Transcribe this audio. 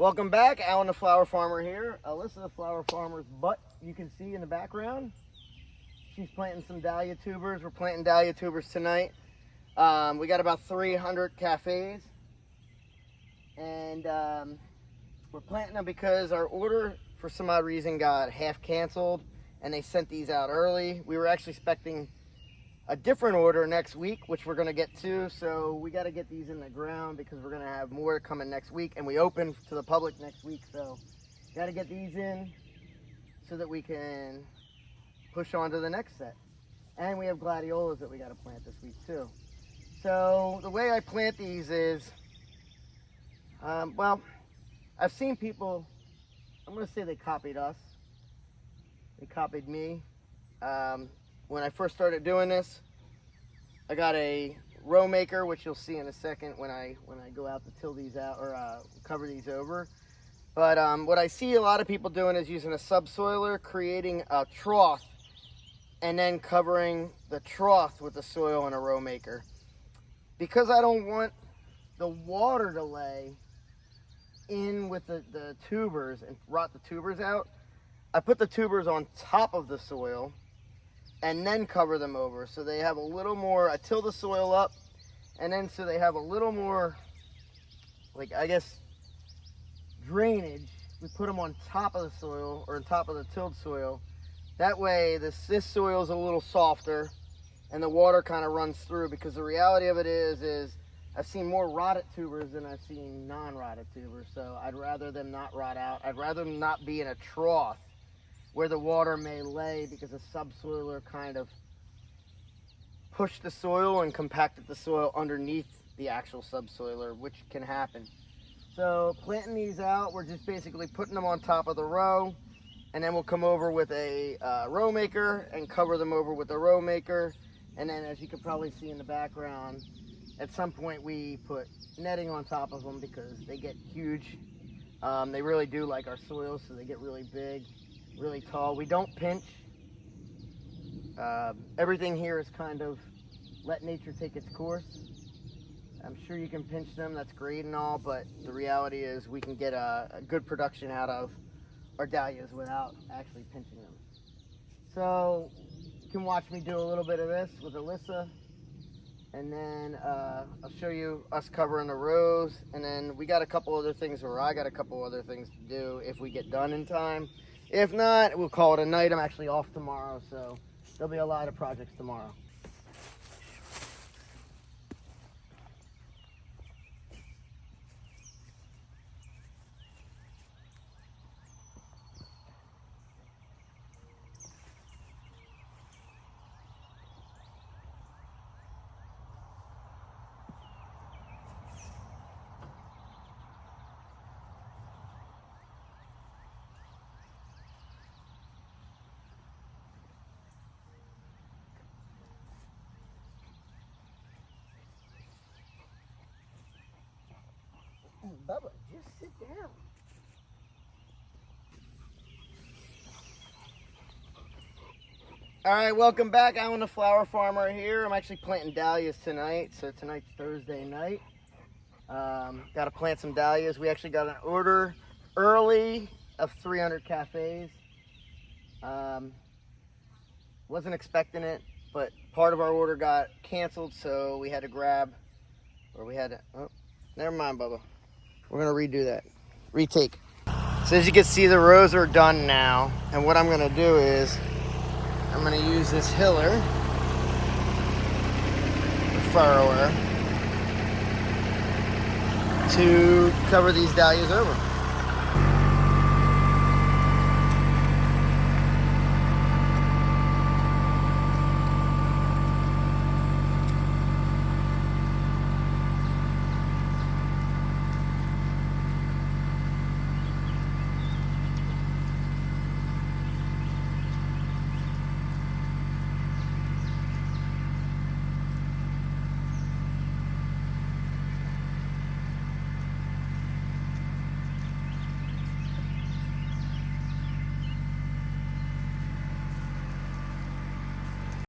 Welcome back, Alan the Flower Farmer here. Alyssa the Flower Farmer's butt you can see in the background. She's planting some dahlia tubers. We're planting dahlia tubers tonight. We got about 300 cafes. And we're planting them because our order for some odd reason got half canceled and they sent these out early. We were actually expecting a different order next week, which we're going to get to, so we got to get these in the ground because we're going to have more coming next week, and we open to the public next week, so got to get these in so that we can push on to the next set. And we have gladiolas that we got to plant this week too. So the way I plant these is, well, I've seen people, I'm going to say they copied us. They copied me. When I first started doing this, I got a row maker, which you'll see in a second when I go out to till these out or cover these over. But what I see a lot of people doing is using a subsoiler, creating a trough, and then covering the trough with the soil in a row maker. Because I don't want the water to lay in with the tubers and rot the tubers out, I put the tubers on top of the soil and then cover them over so they have a little more. I till the soil up, and then so they have a little more, like, I guess, drainage. We put them on top of the soil or on top of the tilled soil. That way this soil is a little softer and the water kind of runs through, because the reality of it is I've seen more rotted tubers than I've seen non-rotted tubers. So I'd rather them not rot out. I'd rather them not be in a trough where the water may lay, because a subsoiler kind of pushed the soil and compacted the soil underneath the actual subsoiler, which can happen. So planting these out, we're just basically putting them on top of the row, and then we'll come over with a row maker and cover them over with a row maker. And then, as you can probably see in the background, at some point we put netting on top of them because they get huge. They really do like our soil, so they get really big, really tall. We don't pinch. Everything here is kind of let nature take its course. I'm sure you can pinch them, that's great and all, but the reality is we can get a good production out of our dahlias without actually pinching them. So you can watch me do a little bit of this with Alyssa, and then I'll show you us covering the rows, and then we got a couple other things, or I got a couple other things to do if we get done in time. If not, we'll call it a night. I'm actually off tomorrow, so there'll be a lot of projects tomorrow. Bubba, just sit down. All right, welcome back. Alan the Flower Farmer here. I'm actually planting dahlias tonight, so tonight's Thursday night. Got to plant some dahlias. We actually got an order early of 300 cafes. Wasn't expecting it, but part of our order got canceled, so we had to grab, or we had to, oh, never mind, Bubba. We're gonna redo that, retake. So as you can see, the rows are done now. And what I'm gonna do is, I'm gonna use this hiller, the furrower, to cover these dahlias over.